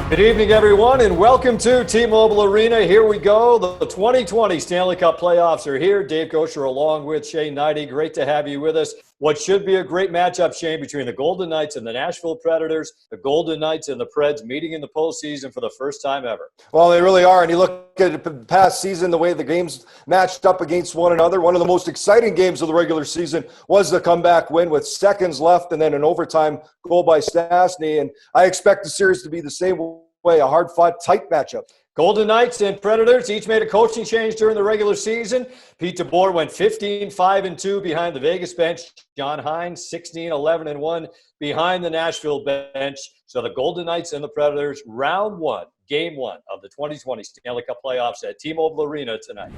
Good evening, everyone, and welcome to T-Mobile Arena. Here we go. The 2020 Stanley Cup playoffs are here. Dave Goucher along with Hnidy. Great to have you with us. What should be a great matchup, Shane, between the Golden Knights and the Nashville Predators. The Golden Knights and the Preds meeting in the postseason for the first time ever. Well, they really are. And you look at the past season, the way the games matched up against one another. One of the most exciting games of the regular season was the comeback win with seconds left and then an overtime goal by Stastny. And I expect the series to be the same way, a hard-fought, tight matchup. Golden Knights and Predators each made a coaching change during the regular season. Pete DeBoer went 15-5-2 behind the Vegas bench. John Hines 16-11-1 behind the Nashville bench. So the Golden Knights and the Predators, round one, game one of the 2020 Stanley Cup playoffs at T-Mobile Arena tonight.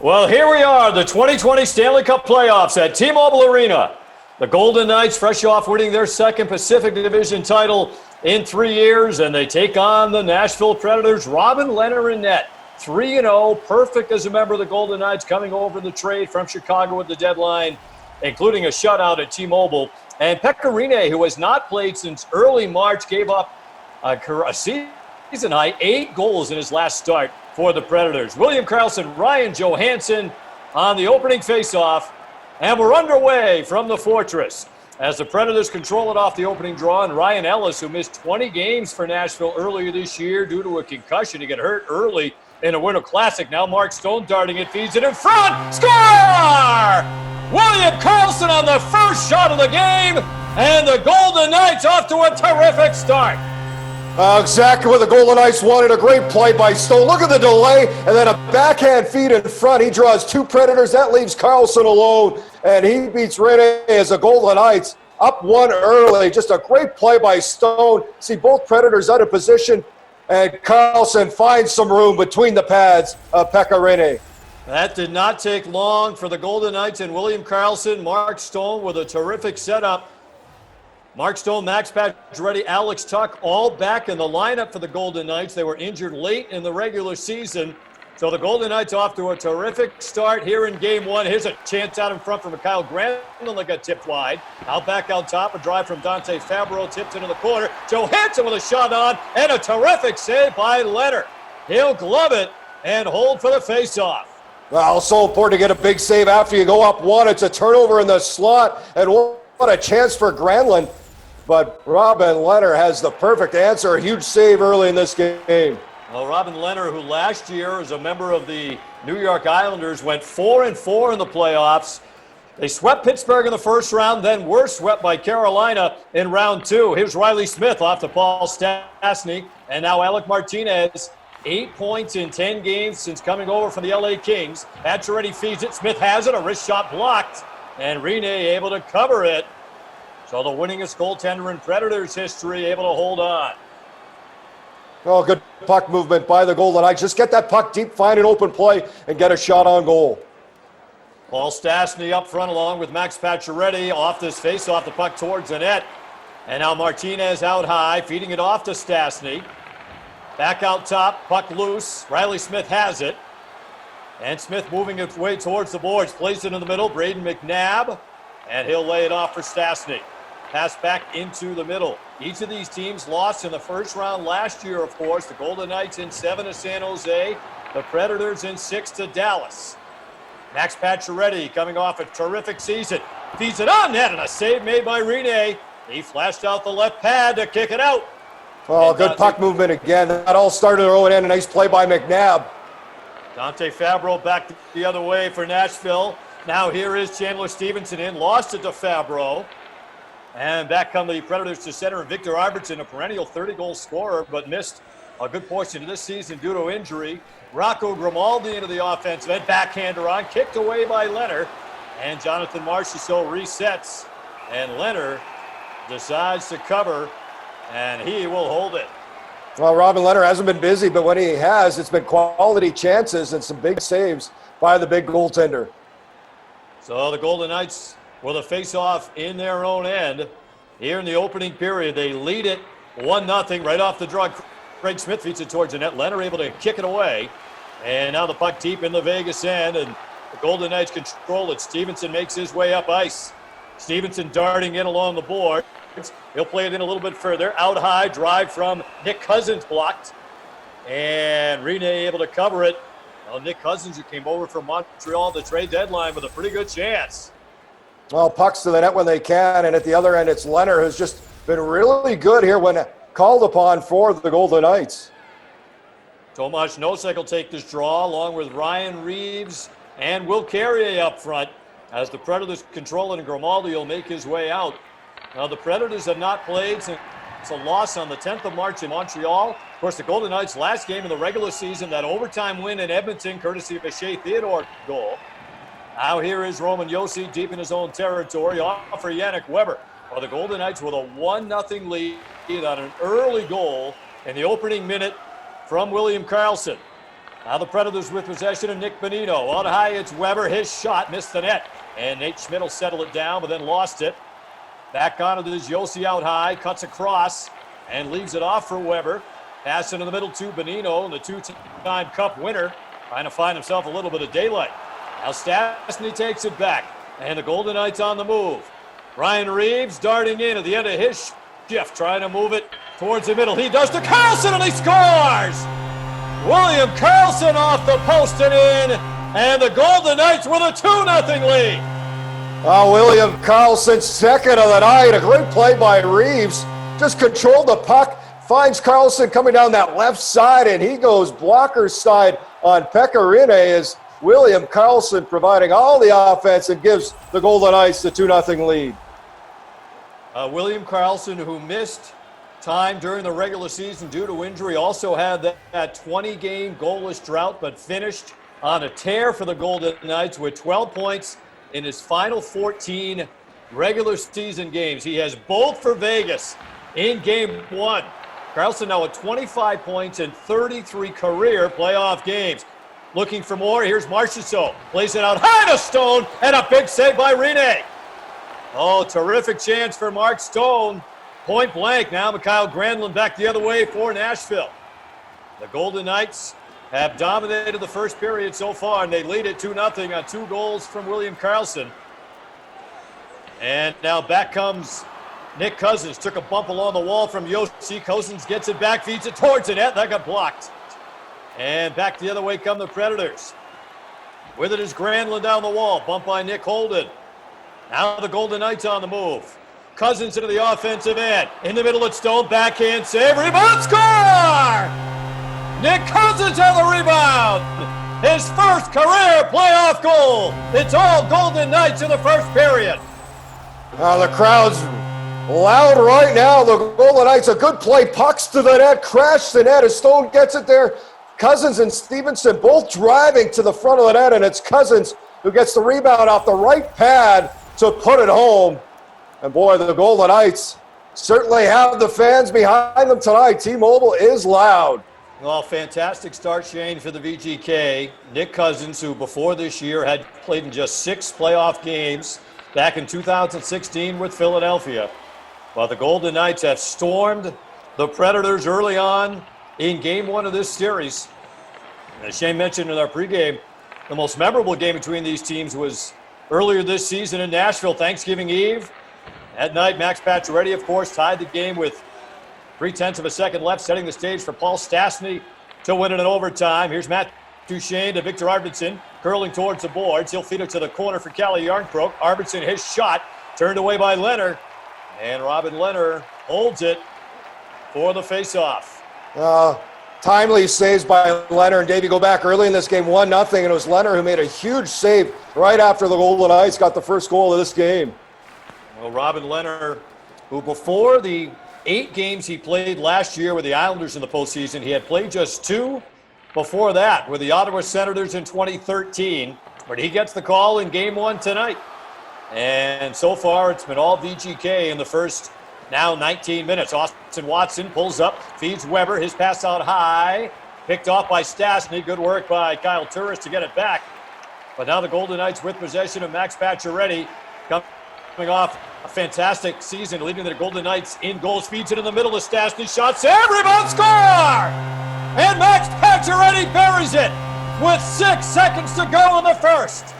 Well, here we are, the 2020 Stanley Cup playoffs at T-Mobile Arena. The Golden Knights, fresh off winning their second Pacific Division title in 3 years, and they take on the Nashville Predators. Robin Lehner in net, 3-0, perfect as a member of the Golden Knights, coming over the trade from Chicago at the deadline, including a shutout at T-Mobile. And Pekka Rinne, who has not played since early March, gave up a season high 8 goals in his last start for the Predators. William Karlsson, Ryan Johansson on the opening faceoff, and we're underway from the Fortress as the Predators control it off the opening draw. And Ryan Ellis, who missed 20 games for Nashville earlier this year due to a concussion, he got hurt early in a Winter Classic. Now Mark Stone darting it, feeds it in front, score! William Karlsson on the first shot of the game, and the Golden Knights off to a terrific start. Exactly what the Golden Knights wanted. A great play by Stone. Look at the delay, and then a backhand feed in front. He draws 2 Predators. That leaves Karlsson alone, and he beats Rinne as the Golden Knights up 1 early. Just a great play by Stone. See both Predators out of position, and Karlsson finds some room between the pads of Pekka Rinne. That did not take long for the Golden Knights and William Karlsson. Mark Stone with a terrific setup. Mark Stone, Max Pacioretty, Alex Tuch, all back in the lineup for the Golden Knights. They were injured late in the regular season. So the Golden Knights off to a terrific start here in game one. Here's a chance out in front from Kyle Granlund that got tipped wide. Out back on top, a drive from Dante Fabro, tipped into the corner. Johansson with a shot on, and a terrific save by Lehner. He'll glove it and hold for the faceoff. Well, so important to get a big save after you go up 1. It's a turnover in the slot, and what a chance for Granlund. But Robin Lehner has the perfect answer. A huge save early in this game. Well, Robin Lehner, who last year as a member of the New York Islanders went 4-4 in the playoffs. They swept Pittsburgh in the first round, then were swept by Carolina in round 2. Here's Riley Smith off to Paul Stastny, and now Alec Martinez. 8 points in 10 games since coming over from the LA Kings. Pacioretty feeds it. Smith has it. A wrist shot blocked, and Rinne able to cover it. So the winningest goaltender in Predators history able to hold on. Oh, good puck movement by the Golden Knights. Just get that puck deep, find an open play, and get a shot on goal. Paul Stastny up front along with Max Pacioretty. Off this face-off, the puck towards the net. And now Martinez out high, feeding it off to Stastny. Back out top, puck loose. Riley Smith has it. And Smith moving its way towards the boards. Plays it in the middle, Braden McNabb. And he'll lay it off for Stastny. Pass back into the middle. Each of these teams lost in the first round last year, of course. The Golden Knights in 7 to San Jose. The Predators in 6 to Dallas. Max Pacioretty coming off a terrific season. Feeds it on net, and a save made by Rinne. He flashed out the left pad to kick it out. Oh, good puck movement again. That all started early and a nice play by McNabb. Dante Fabro back the other way for Nashville. Now here is Chandler Stevenson in. Lost it to Fabro. And back come the Predators to center, and Victor Arvidsson, a perennial 30-goal scorer, but missed a good portion of this season due to injury. Rocco Grimaldi into the offensive end. Backhander on, kicked away by Lehner. And Jonathan Marchessault resets. And Lehner decides to cover, and he will hold it. Well, Robin Lehner hasn't been busy, but when he has, it's been quality chances and some big saves by the big goaltender. So the Golden Knights will the face-off in their own end. Here in the opening period, they lead it 1-0 right off the draw. Craig Smith feeds it towards the net. Leonard able to kick it away. And now the puck deep in the Vegas end, and the Golden Knights control it. Stevenson makes his way up ice. Stevenson darting in along the board. He'll play it in a little bit further. Out high, drive from Nick Cousins blocked. And Hnidy able to cover it. Well, Nick Cousins, who came over from Montreal at the trade deadline with a pretty good chance. Well, pucks to the net when they can, and at the other end, it's Leonard, who's just been really good here when called upon for the Golden Knights. Tomasz Nosek will take this draw along with Ryan Reeves and Will Carrier up front as the Predators control it, and Grimaldi will make his way out. Now, the Predators have not played since a loss on the 10th of March in Montreal. Of course, the Golden Knights' last game in the regular season, that overtime win in Edmonton, courtesy of a Shea Theodore goal. Now here is Roman Josi deep in his own territory, off for Yannick Weber. Well, the Golden Knights with a 1-0 lead on an early goal in the opening minute from William Karlsson. Now the Predators with possession of Nick Bonino. Out high, it's Weber. His shot missed the net. And Nate Schmidt will settle it down, but then lost it. Back on it is Josi out high, cuts across, and leaves it off for Weber. Pass into the middle to Bonino, the two-time Cup winner, trying to find himself a little bit of daylight. Now Stastny takes it back, and the Golden Knights on the move. Ryan Reeves darting in at the end of his shift, trying to move it towards the middle. He does to Karlsson, and he scores! William Karlsson off the post and in, and the Golden Knights with a 2-0 lead. William Karlsson, second of the night. A great play by Reeves. Just controlled the puck, finds Karlsson coming down that left side, and he goes blocker's side on Pekka Rinne as William Karlsson providing all the offense and gives the Golden Knights the 2-0 lead. William Karlsson, who missed time during the regular season due to injury, also had that 20-game goalless drought, but finished on a tear for the Golden Knights with 12 points in his final 14 regular season games. He has both for Vegas in Game 1. Karlsson now with 25 points in 33 career playoff games. Looking for more, here's Marchessault. Plays it out high to Stone, and a big save by Rinne. Oh, terrific chance for Mark Stone. Point blank. Now Mikhail Granlund back the other way for Nashville. The Golden Knights have dominated the first period so far, and they lead it 2-0 on 2 goals from William Karlsson. And now back comes Nick Cousins. Took a bump along the wall from Josi. Cousins gets it back, feeds it towards the net. That got blocked. And back the other way come the Predators. With it is Granlund down the wall. Bump by Nick Holden. Now the Golden Knights on the move. Cousins into the offensive end. In the middle, it's Stone. Backhand save. Rebound score! Nick Cousins on the rebound. His first career playoff goal. It's all Golden Knights in the first period. The crowd's loud right now. The Golden Knights, a good play. Pucks to the net. Crash the net as Stone gets it there. Cousins and Stevenson both driving to the front of the net, and it's Cousins who gets the rebound off the right pad to put it home. And boy, the Golden Knights certainly have the fans behind them tonight. T-Mobile is loud. Well, fantastic start, Shane, for the VGK. Nick Cousins, who before this year had played in just 6 playoff games back in 2016 with Philadelphia. But the Golden Knights have stormed the Predators early on in Game 1 of this series. As Shane mentioned in our pregame, the most memorable game between these teams was earlier this season in Nashville, Thanksgiving Eve. That night, Max Pacioretty, of course, tied the game with 0.3 of a second left, setting the stage for Paul Stastny to win it in overtime. Here's Matt Duchene to Victor Arvidsson, curling towards the boards. He'll feed it to the corner for Calle Jarnkrok. Arvidsson, his shot, turned away by Leonard. And Robin Leonard holds it for the faceoff. Timely saves by Leonard. Davey, go back early in this game, 1-0, and it was Leonard who made a huge save right after the Golden Knights got the first goal of this game. Well, Robin Leonard, who before the 8 games he played last year with the Islanders in the postseason, he had played just 2 before that with the Ottawa Senators in 2013. But he gets the call in Game 1 tonight. And so far, it's been all VGK in the first now 19 minutes. Austin Watson pulls up, feeds Weber. His pass out high. Picked off by Stastny. Good work by Kyle Turris to get it back. But now the Golden Knights with possession of Max Pacioretty coming off a fantastic season, leading the Golden Knights in goals. Feeds it in the middle of Stastny. Shot, save, rebound, score! And Max Pacioretty buries it with 6 seconds to go in the first.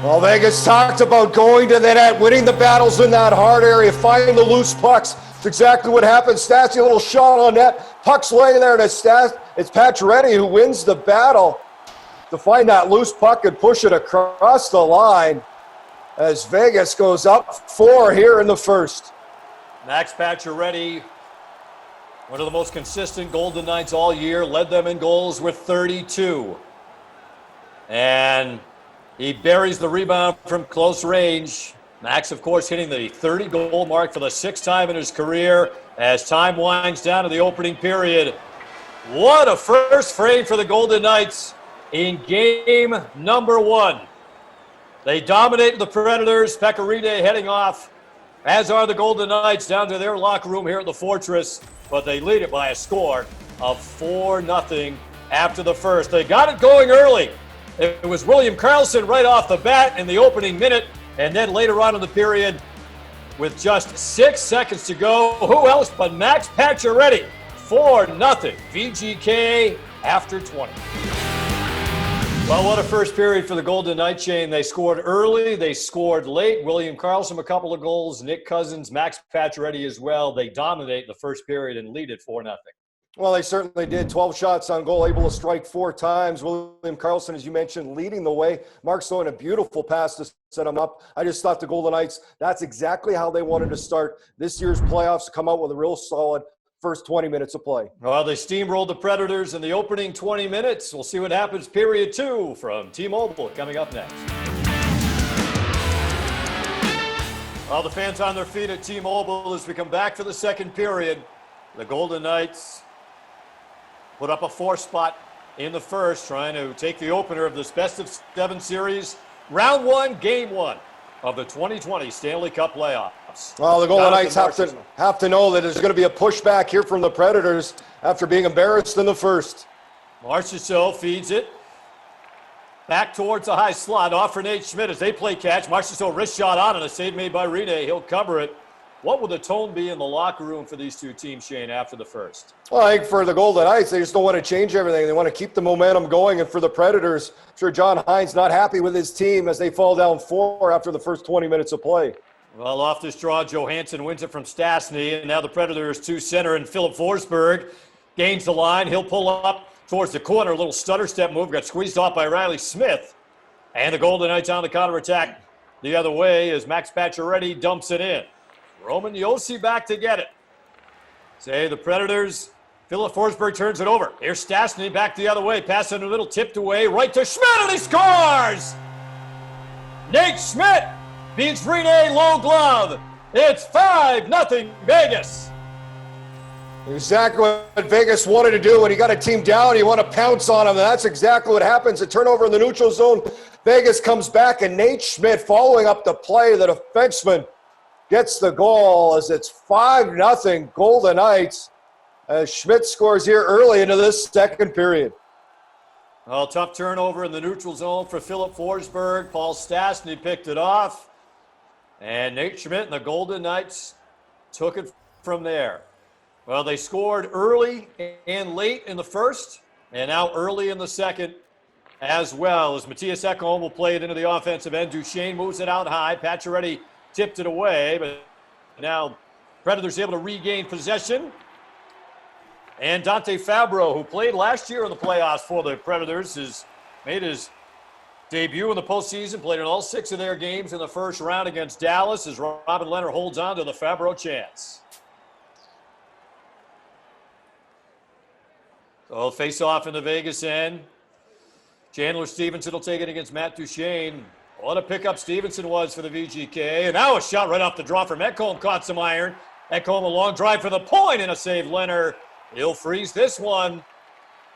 Well, Vegas talked about going to the net, winning the battles in that hard area, finding the loose pucks. It's exactly what happened. Stastny, a little shot on net. Puck's laying there, and it's Pacioretty who wins the battle to find that loose puck and push it across the line as Vegas goes up 4 here in the first. Max Pacioretty, one of the most consistent Golden Knights all year, led them in goals with 32. And he buries the rebound from close range. Max, of course, hitting the 30-goal mark for the 6th time in his career as time winds down to the opening period. What a first frame for the Golden Knights in game number 1. They dominated the Predators. Pekka Rinne heading off, as are the Golden Knights, down to their locker room here at the Fortress. But they lead it by a score of 4-0 after the first. They got it going early. It was William Karlsson right off the bat in the opening minute. And then later on in the period, with just 6 seconds to go, who else but Max Pacioretty? 4-0 VGK after 20. Well, what a first period for the Golden Knights, Shane. They scored early, they scored late. William Karlsson a couple of goals, Nick Cousins, Max Pacioretty as well. They dominate the first period and lead it 4-0. Well, they certainly did. 12 shots on goal, able to strike 4 times. William Karlsson, as you mentioned, leading the way. Mark throwing a beautiful pass to set him up. I just thought the Golden Knights, that's exactly how they wanted to start this year's playoffs, to come out with a real solid first 20 minutes of play. Well, they steamrolled the Predators in the opening 20 minutes. We'll see what happens period 2 from T-Mobile coming up next. Well, the fans on their feet at T-Mobile as we come back for the second period. The Golden Knights put up a 4 spot in the first, trying to take the opener of this best-of-7 series. Round 1, game 1 of the 2020 Stanley Cup playoffs. Well, the Golden Knights have to know that there's going to be a pushback here from the Predators after being embarrassed in the first. Marchessault feeds it back towards the high slot, off for Nate Schmidt as they play catch. Marchessault wrist shot on and a save made by Rinne. He'll cover it. What will the tone be in the locker room for these two teams, Shane, after the first? Well, I think for the Golden Knights, they just don't want to change everything. They want to keep the momentum going. And for the Predators, I'm sure John Hines not happy with his team as they fall down 4 after the first 20 minutes of play. Well, off this draw, Johansson wins it from Stastny. And now the Predators 2 center and Philip Forsberg gains the line. He'll pull up towards the corner. A little stutter step move. Got squeezed off by Riley Smith. And the Golden Knights on the counterattack the other way as Max Pacioretty dumps it in. Roman Josi back to get it. Say the Predators. Philip Forsberg turns it over. Here's Stastny back the other way. Pass in the middle, tipped away, right to Schmidt, and he scores! Nate Schmidt beats Rinne low glove. It's 5-0 Vegas. Exactly what Vegas wanted to do. When you got a team down, you want to pounce on them. And that's exactly what happens. A turnover in the neutral zone. Vegas comes back, and Nate Schmidt following up the play. The defenseman gets the goal as it's 5-0 Golden Knights as Schmidt scores here early into this second period. Well, tough turnover in the neutral zone for Philip Forsberg. Paul Stastny picked it off. And Nate Schmidt and the Golden Knights took it from there. Well, they scored early and late in the first, and now early in the second as well. As Matthias Ekholm will play it into the offensive end. Duchesne moves it out high. Pacioretty tipped it away, but now Predators able to regain possession. And Dante Fabro, who played last year in the playoffs for the Predators, has made his debut in the postseason, played in all 6 of their games in the first round against Dallas as Robin Lehner holds on to the Fabro chance. So face off in the Vegas end. Chandler Stevenson will take it against Matt Duchesne. What a pickup Stevenson was for the VGK. And now a shot right off the draw from Ekholm. Caught some iron. Ekholm a long drive for the point and a save. Lehner, he'll freeze this one.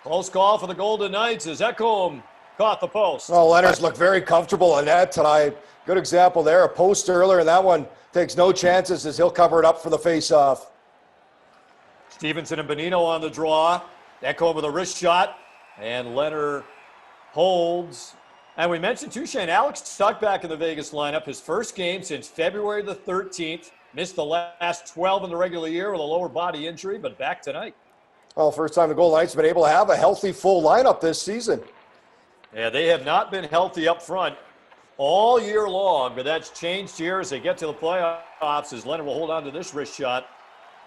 Close call for the Golden Knights as Ekholm caught the post. Oh, Lehner's looked very comfortable on that tonight. Good example there. A post earlier, and that one takes no chances as he'll cover it up for the face-off. Stevenson and Bonino on the draw. Ekholm with a wrist shot. And Lehner holds And we mentioned too, Shane, Alex Tuck back in the Vegas lineup. His first game since February the 13th. Missed the last 12 in the regular year with a lower body injury, but back tonight. Well, first time the Golden Knights have been able to have a healthy full lineup this season. Yeah, they have not been healthy up front all year long, but that's changed here as they get to the playoffs, as Leonard will hold on to this wrist shot.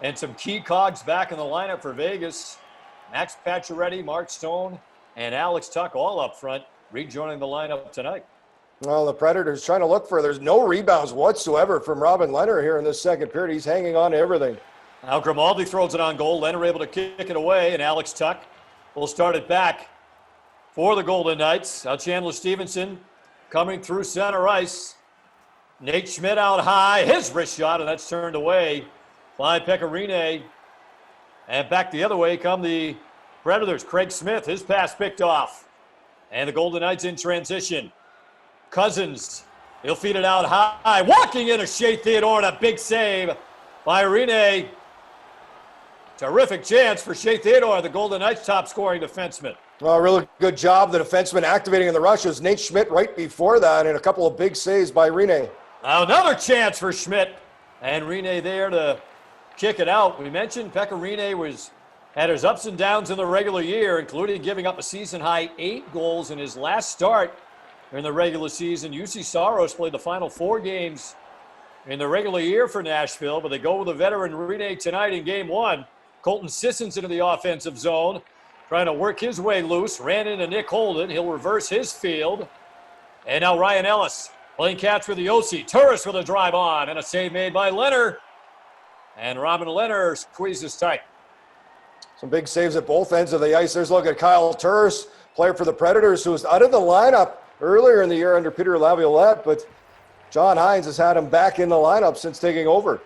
And some key cogs back in the lineup for Vegas. Max Pacioretty, Mark Stone, and Alex Tuck all up front, rejoining the lineup tonight. Well, the Predators trying to look for, there's no rebounds whatsoever from Robin Leonard here in this second period. He's hanging on to everything. Now Grimaldi throws it on goal. Leonard able to kick it away, and Alex Tuck will start it back for the Golden Knights. Now Chandler Stevenson coming through center ice. Nate Schmidt out high. His wrist shot, and that's turned away by Pekka Rinne. And back the other way come the Predators. Craig Smith, his pass picked off. And the Golden Knights in transition. Cousins, he'll feed it out high. Walking in a Shea Theodore, and a big save by Rinne. Terrific chance for Shea Theodore, the Golden Knights' top scoring defenseman. Well, really good job, the defenseman activating in the rushes. Nate Schmidt right before that, and a couple of big saves by Rinne. Now another chance for Schmidt, and Rinne there to kick it out. We mentioned Pekka Rinne had his ups and downs in the regular year, including giving up a season-high 8 goals in his last start in the regular season. UC Saros played the final 4 games in the regular year for Nashville, but they go with the veteran Rinne tonight in Game 1. Colton Sissons into the offensive zone, trying to work his way loose. Ran into Nick Holden. He'll reverse his field. And now Ryan Ellis playing catch with the Yossi. Turris with a drive on, and a save made by Leonard. And Robin Leonard squeezes tight. Some big saves at both ends of the ice. There's a look at Kyle Turris, player for the Predators, who was out of the lineup earlier in the year under Peter Laviolette, but John Hines has had him back in the lineup since taking over.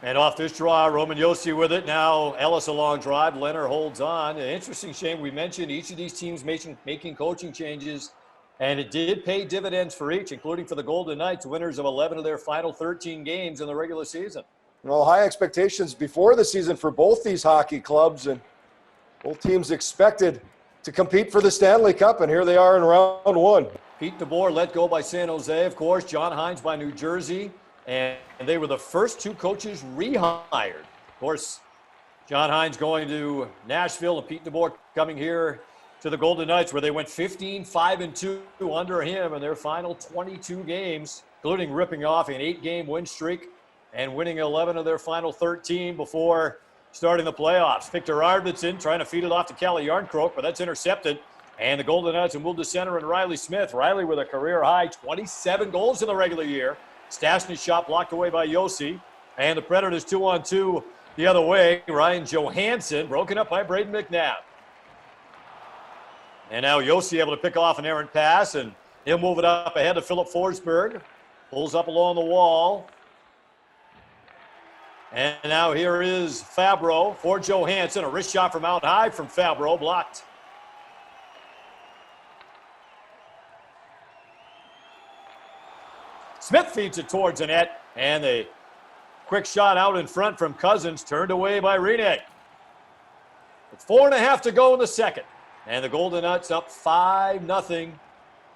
And off this draw, Roman Yossi with it. Now Ellis a long drive. Leonard holds on. An interesting, Shane, we mentioned each of these teams making coaching changes, and it did pay dividends for each, including for the Golden Knights, winners of 11 of their final 13 games in the regular season. Well, high expectations before the season for both these hockey clubs, and both teams expected to compete for the Stanley Cup, and here they are in round 1. Pete DeBoer let go by San Jose, of course. John Hines by New Jersey. And they were the first 2 coaches rehired. Of course, John Hines going to Nashville, and Pete DeBoer coming here to the Golden Knights, where they went 15-5-2 under him in their final 22 games, including ripping off an 8-game win streak and winning 11 of their final 13 before starting the playoffs. Victor Arvidsson trying to feed it off to Kalle Järnkrok, but that's intercepted. And the Golden Knights will move to center, and Riley Smith. Riley with a career-high 27 goals in the regular year. Stastny's shot blocked away by Yossi. And the Predators 2-on-2 the other way. Ryan Johansson broken up by Braden McNabb. And now Yossi able to pick off an errant pass, and he'll move it up ahead to Philip Forsberg. Pulls up along the wall. And now here is Fabro for Johansson. A wrist shot from out high from Fabro, blocked. Smith feeds it towards the net, and a quick shot out in front from Cousins, turned away by Rinne. With 4.5 to go in the second, and the Golden Knights up 5-0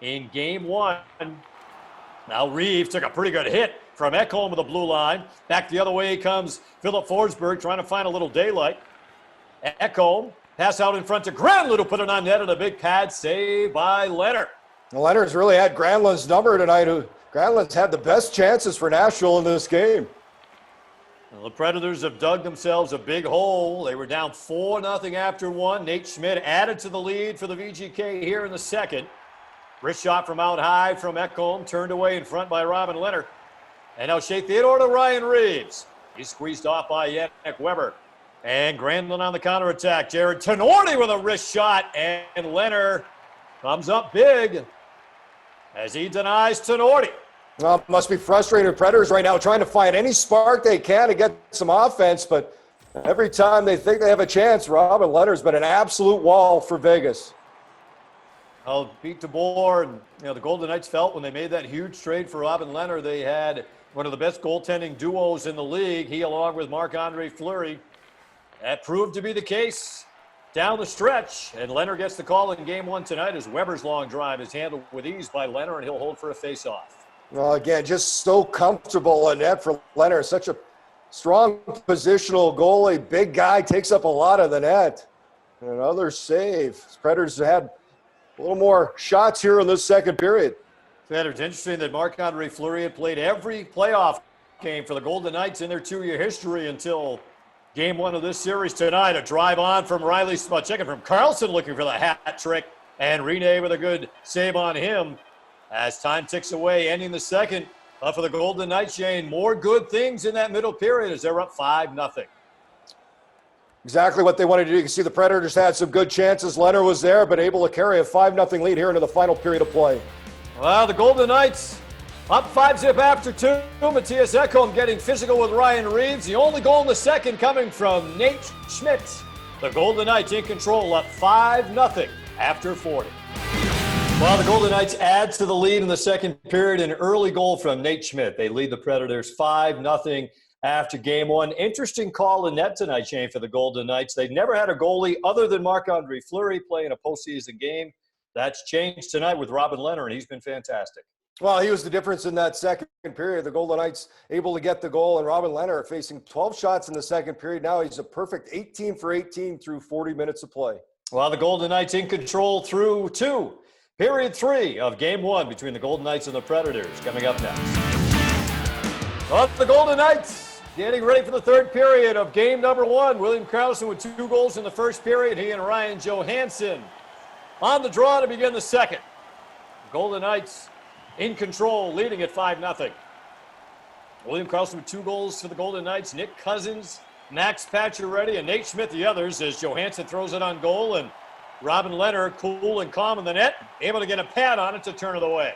in Game 1. Now Reeves took a pretty good hit from Ekholm with the blue line. Back the other way comes Philip Forsberg trying to find a little daylight. Ekholm, pass out in front to Granlund, who put it on net, and a big pad save by Leonard. Well, Leonard's really had Granlund's number tonight. Granlund's had the best chances for Nashville in this game. Well, the Predators have dug themselves a big hole. They were down 4-0 after 1. Nate Schmidt added to the lead for the VGK here in the second. Wrist shot from out high from Ekholm, turned away in front by Robin Leonard. And now Shea Theodore to Ryan Reeves. He's squeezed off by Yannick Weber. And Granlund on the counterattack. Jared Tenorti with a wrist shot, and Leonard comes up big as he denies Tenorti. Well, must be frustrating Predators right now, trying to find any spark they can to get some offense, but every time they think they have a chance, Robin Leonard's been an absolute wall for Vegas. Well, Pete DeBoer and the Golden Knights felt when they made that huge trade for Robin Leonard, they had one of the best goaltending duos in the league, he along with Marc-Andre Fleury. That proved to be the case. down the stretch, and Leonard gets the call in game one tonight as Weber's long drive is handled with ease by Leonard, and he'll hold for a face-off. Well, again, just so comfortable in net for Leonard. Such a strong positional goalie. Big guy, takes up a lot of the net. Another save. Predators had a little more shots here in this second period. It's interesting that Marc-Andre Fleury had played every playoff game for the Golden Knights in their 2-year history until game one of this series tonight. A drive on from Riley Smith, checking from Carlson, looking for the hat trick, and Hnidy with a good save on him as time ticks away, ending the second. But for the Golden Knights, Shane, more good things in that middle period as they're up 5-0. Exactly what they wanted to do. You can see the Predators had some good chances. Leonard was there, but able to carry a 5-0 lead here into the final period of play. Well, the Golden Knights up 5-0 after 2. Mattias Ekholm getting physical with Ryan Reeves. The only goal in the second coming from Nate Schmidt. The Golden Knights in control, up 5-0 after 40. Well, the Golden Knights add to the lead in the second period. An early goal from Nate Schmidt. They lead the Predators 5-0 after game one. Interesting call in net tonight, Shane, for the Golden Knights. They've never had a goalie other than Marc-Andre Fleury playing a postseason game. That's changed tonight with Robin Leonard, and he's been fantastic. Well, he was the difference in that second period. The Golden Knights able to get the goal, and Robin Leonard facing 12 shots in the second period. Now he's a perfect 18 for 18 through 40 minutes of play. Well, the Golden Knights in control through period 3 of game one between the Golden Knights and the Predators. Coming up next. Well, the Golden Knights getting ready for the third period of game number 1. William Karlsson with 2 goals in the first period. He and Ryan Johansson on the draw to begin the second. Golden Knights in control, leading at 5-0. William Karlsson with 2 goals for the Golden Knights. Nick Cousins, Max Pacioretty, and Nate Schmidt the others as Johansson throws it on goal, and Robin Leonard cool and calm in the net, able to get a pad on it to turn it away.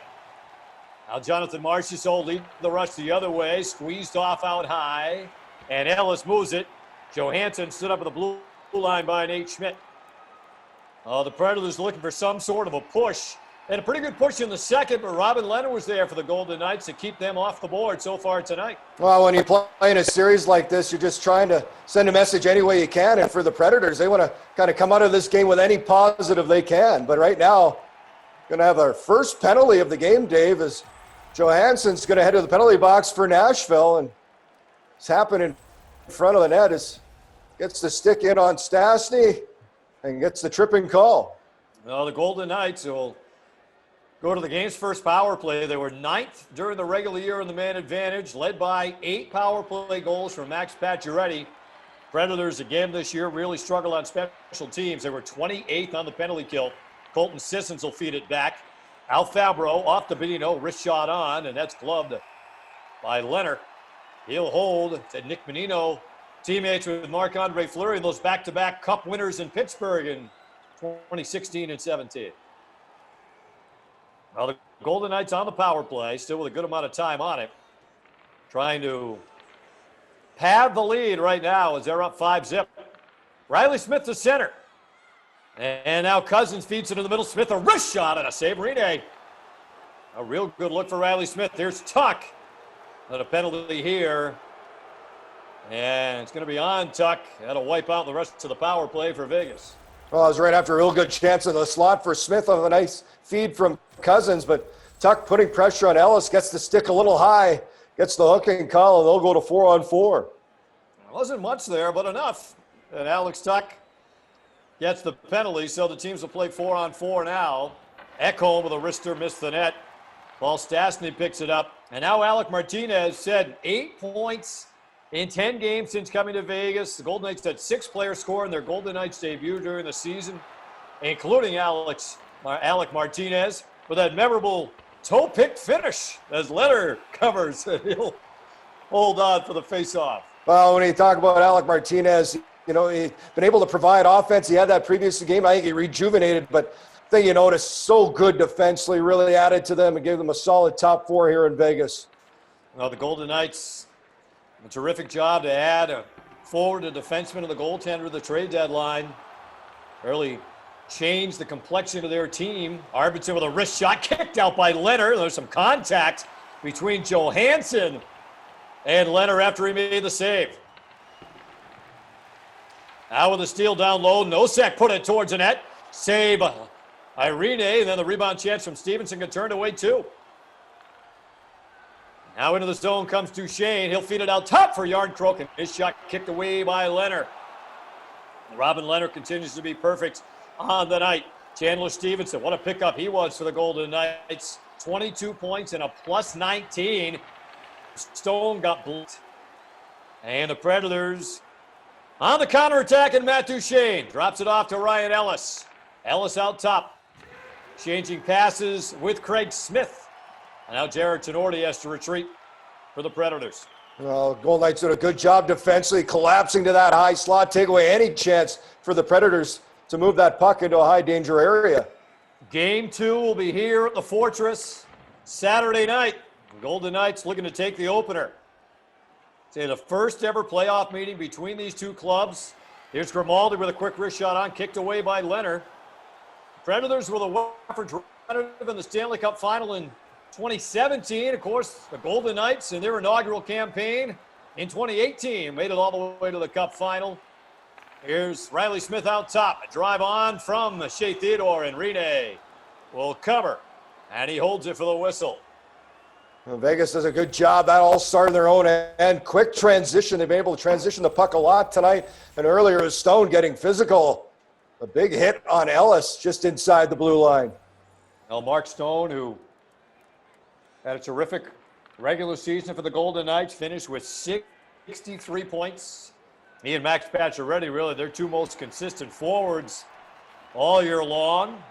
Now Jonathan Marchessault leads the rush the other way, squeezed off out high, and Ellis moves it. Johansson stood up at the blue line by Nate Schmidt. The Predators looking for some sort of a push. And a pretty good push in the second, but Robin Leonard was there for the Golden Knights to keep them off the board so far tonight. Well, when you play in a series like this, you're just trying to send a message any way you can. And for the Predators, they want to kind of come out of this game with any positive they can. But right now, going to have our first penalty of the game, Dave, as Johansson's going to head to the penalty box for Nashville. And it's happening in front of the net. Gets the stick in on Stastny and gets the tripping call. Well, the Golden Knights will go to the game's first power play. They were 9th during the regular year in the man advantage, led by 8 power play goals from Max Pacioretty. Predators again this year really struggled on special teams. They were 28th on the penalty kill. Colton Sissons will feed it back. Al Fabro off the Benino, wrist shot on, and that's gloved by Leonard. He'll hold to Nick Benino, teammates with Marc-Andre Fleury, those back-to-back Cup winners in Pittsburgh in 2016 and 17. Well, the Golden Knights on the power play, still with a good amount of time on it. Trying to pad the lead right now as they're up 5-0. Riley Smith to center. And now Cousins feeds it in the middle. Smith a wrist shot and a save. Hnidy. A real good look for Riley Smith. There's Tuck. And a penalty here. And it's going to be on Tuck. That'll wipe out the rest of the power play for Vegas. Well, it was right after a real good chance in the slot for Smith of a nice feed from Cousins, but Tuck putting pressure on Ellis, gets the stick a little high, gets the hooking call, and they'll go to 4-on-4. Wasn't much there, but enough. And Alex Tuck gets the penalty, so the teams will play 4-on-4 now. Ekholm with a wrister missed the net. Paul Stastny picks it up. And now Alec Martinez said 8 points in 10 games since coming to Vegas. The Golden Knights had 6 players score in their Golden Knights debut during the season, including Alec Martinez with that memorable toe-picked finish as Leonard covers. He'll hold on for the face-off. Well, when you talk about Alec Martinez, you know, he's been able to provide offense. He had that previous game. I think he rejuvenated, but I think you notice so good defensively, really added to them and gave them a solid top 4 here in Vegas. Well, the Golden Knights, a terrific job to add a forward, a defenseman, and the goaltender at the trade deadline. Really changed the complexion of their team. Arvidsson with a wrist shot kicked out by Leonard. There's some contact between Johansson and Leonard after he made the save. Now with the steal down low. Nosek put it towards the net. Save Hnidy, and then the rebound chance from Stevenson can turn away too. Now into the zone comes Goucher. He'll feed it out top for Yarncroke, and his shot kicked away by Leonard. Robin Leonard continues to be perfect on the night. Chandler Stevenson, what a pickup he was for the Golden Knights. 22 points and a plus 19. Stone got blitzed. And the Predators on the counterattack, and Matt Duchene drops it off to Ryan Ellis. Ellis out top. Changing passes with Craig Smith. And now Jared Tenorti has to retreat for the Predators. Well, Golden Knights did a good job defensively, collapsing to that high slot, take away any chance for the Predators to move that puck into a high danger area. Game 2 will be here at the Fortress Saturday night. The Golden Knights looking to take the opener. It's the first ever playoff meeting between these two clubs. Here's Grimaldi with a quick wrist shot on, kicked away by Leonard. Predators were the representative in the Stanley Cup Final in 2017. Of course, the Golden Knights in their inaugural campaign in 2018 made it all the way to the Cup Final. Here's Riley Smith out top. A drive on from Shea Theodore, and Hnidy will cover, and he holds it for the whistle. Well, Vegas does a good job. That all started in their own end. Quick transition. They've been able to transition the puck a lot tonight. And earlier was Stone getting physical. A big hit on Ellis just inside the blue line. Now Mark Stone, who had a terrific regular season for the Golden Knights, finished with 63 points. He and Max Pacioretty, really, they're two most consistent forwards all year long.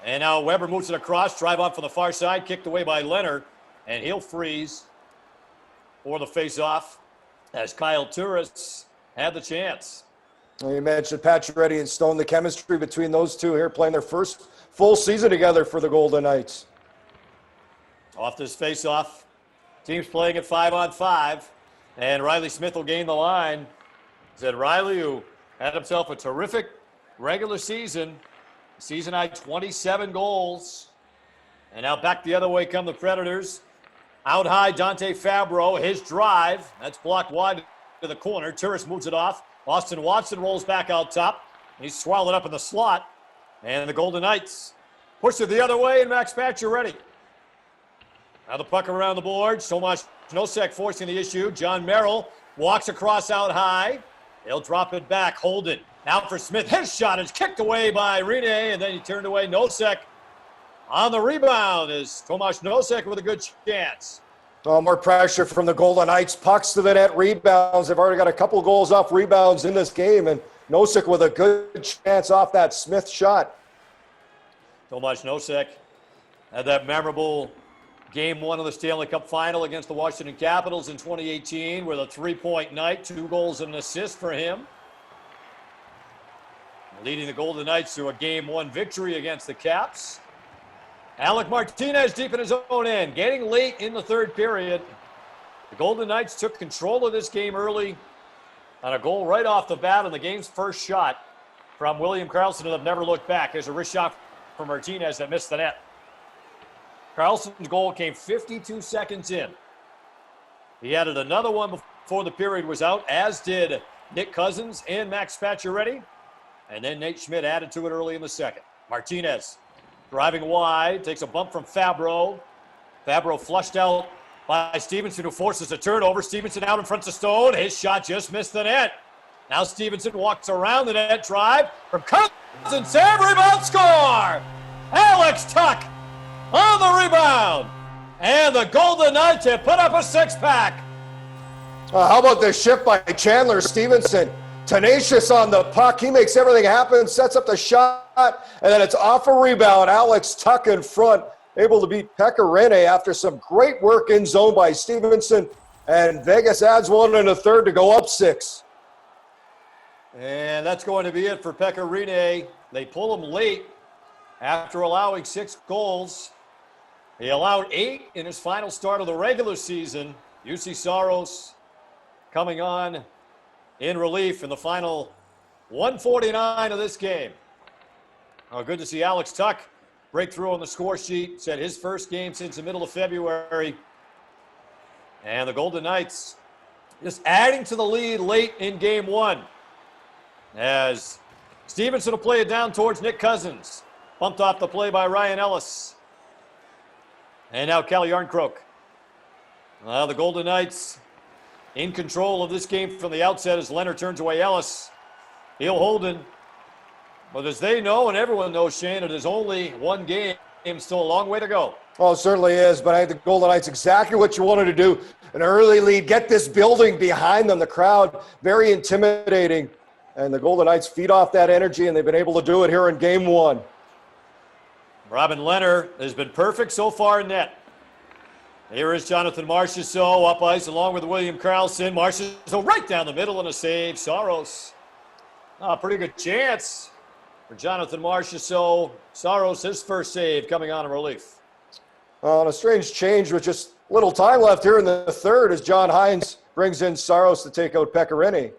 And now Weber moves it across, drive up from the far side, kicked away by Leonard, and he'll freeze for the face-off as Kyle Turris had the chance. Well, you mentioned Pacioretty and Stone, the chemistry between those two here, playing their first full season together for the Golden Knights. Off this face-off, teams playing at 5-on-5, and Riley Smith will gain the line. Said Riley, who had himself a terrific regular season, season high 27 goals. And now back the other way come the Predators. Out high, Dante Fabro, his drive. That's blocked wide to the corner. Turris moves it off. Austin Watson rolls back out top. He's swallowed up in the slot. And the Golden Knights push it the other way, and Max Pacioretty. Now the puck around the boards. Tomas Nosek forcing the issue. John Merrill walks across out high. He'll drop it back. Hold it. Now for Smith. His shot is kicked away by Hnidy, and then he turned away. Nosek on the rebound is Tomas Nosek with a good chance. Well, more pressure from the Golden Knights. Pucks to the net, rebounds. They've already got a couple goals off rebounds in this game, and Nosek with a good chance off that Smith shot. Tomas Nosek had that memorable Game 1 of the Stanley Cup Final against the Washington Capitals in 2018 with a three-point night, 2 goals and an assist for him. Leading the Golden Knights to a Game 1 victory against the Caps. Alec Martinez deep in his own end, getting late in the third period. The Golden Knights took control of this game early on a goal right off the bat on the game's first shot from William Karlsson, and have never looked back. There's a wrist shot from Martinez that missed the net. Karlsson's goal came 52 seconds in. He added another one before the period was out, as did Nick Cousins and Max Pacioretty. And then Nate Schmidt added to it early in the second. Martinez driving wide, takes a bump from Fabro. Fabro flushed out by Stevenson, who forces a turnover. Stevenson out in front of Stone. His shot just missed the net. Now Stevenson walks around the net, drive from Cousins, save, rebound, score! Alex Tuck on the rebound. And the Golden Knights have put up a six-pack. How about the shift by Chandler Stevenson? Tenacious on the puck. He makes everything happen, sets up the shot, and then it's off a rebound. Alex Tuck in front, able to beat Pekka Rinne after some great work in zone by Stevenson. And Vegas adds one in the third to go up 6. And that's going to be it for Pekka Rinne. They pull him late after allowing 6 goals. He allowed 8 in his final start of the regular season. UC Saros coming on in relief in the final 149 of this game. Oh, good to see Alex Tuck break through on the score sheet. Set his first game since the middle of February. And the Golden Knights just adding to the lead late in Game 1. as Stevenson will play it down towards Nick Cousins. Bumped off the play by Ryan Ellis. And now Calle Yarncroke. The Golden Knights in control of this game from the outset as Leonard turns away Ellis. He'll Holden. But as they know, and everyone knows, Shane, it is only one game. Still a long way to go. Well, it certainly is, but I think the Golden Knights exactly what you wanted to do. An early lead, get this building behind them. The crowd, very intimidating. And the Golden Knights feed off that energy, and they've been able to do it here in Game 1. Robin Leonard has been perfect so far in net. Here is Jonathan Marchessault up ice along with William Karlsson. Marchessault right down the middle and a save. Saros. Pretty good chance for Jonathan Marchessault. Saros, his first save coming on in relief. On a strange change with just little time left here in the third as John Hines brings in Saros to take out Pecorini.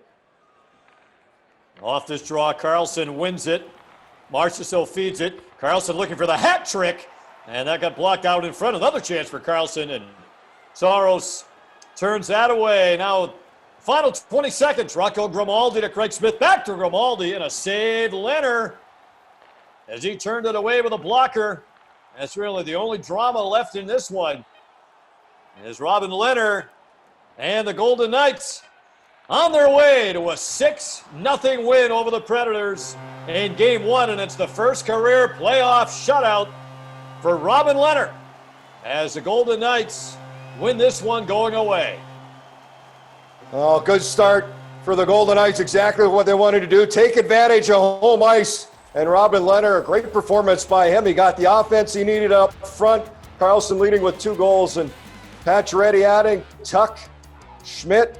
Off this draw, Karlsson wins it. Marchessault feeds it. Karlsson looking for the hat trick, and that got blocked out in front. Another chance for Karlsson, and Saros turns that away. Now, final 20 seconds. Rocco Grimaldi to Craig Smith. Back to Grimaldi, and a save. Leonard, as he turned it away with a blocker. That's really the only drama left in this one. Is Robin Leonard and the Golden Knights on their way to a 6-0 win over the Predators in Game 1, and it's the first career playoff shutout for Robin Leonard as the Golden Knights win this one going away. Oh, good start for the Golden Knights. Exactly what they wanted to do. Take advantage of home ice. And Robin Leonard, a great performance by him. He got the offense he needed up front. Karlsson leading with 2 goals. And Pacioretty adding, Tuck, Schmidt,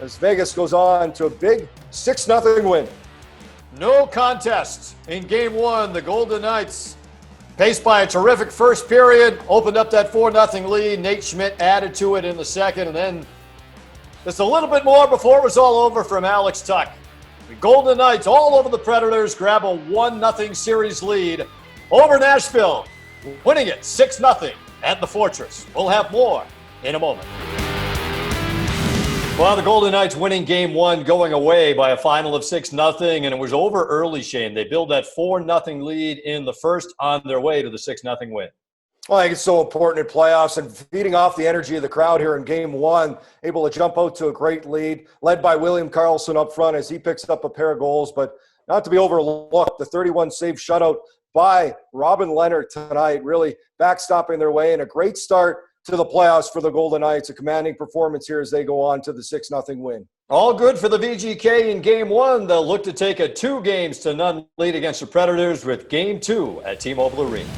as Vegas goes on to a big 6-0 win. No contest in Game 1. The Golden Knights, paced by a terrific first period, opened up that 4-0 lead. Nate Schmidt added to it in the second. And then just a little bit more before it was all over from Alex Tuck. The Golden Knights all over the Predators grab a 1-0 series lead over Nashville, winning it 6-0 at the Fortress. We'll have more in a moment. Well, the Golden Knights winning Game 1 going away by a final of 6-0, and it was over early, Shane. They build that 4-0 lead in the first on their way to the 6-0 win. Well, I think it's so important in playoffs and feeding off the energy of the crowd here in Game 1, able to jump out to a great lead, led by William Karlsson up front as he picks up a pair of goals, but not to be overlooked, the 31-save shutout by Robin Leonard tonight, really backstopping their way, and a great start to the playoffs for the Golden Knights, a commanding performance here as they go on to the 6-0 win. All good for the VGK in Game 1. They'll look to take a 2-0 lead against the Predators with Game 2 at T-Mobile Arena.